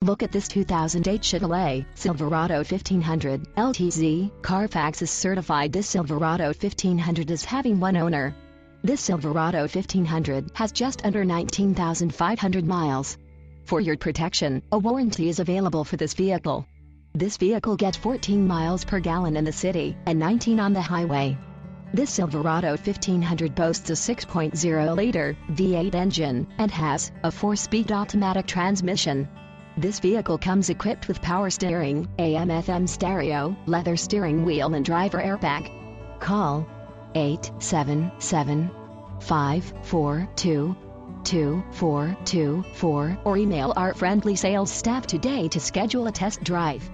Look at this 2008 Chevrolet Silverado 1500 LTZ. Carfax is certified. This Silverado 1500 is having one owner. This Silverado 1500 has just under 19,500 miles. For your protection, a warranty is available for this vehicle. This vehicle gets 14 miles per gallon in the city and 19 on the highway. This Silverado 1500 boasts a 6.0-liter V8 engine and has a 4-speed automatic transmission. This vehicle comes equipped with power steering, AM/FM stereo, leather steering wheel and driver airbag. Call 877-542-2424 or email our friendly sales staff today to schedule a test drive.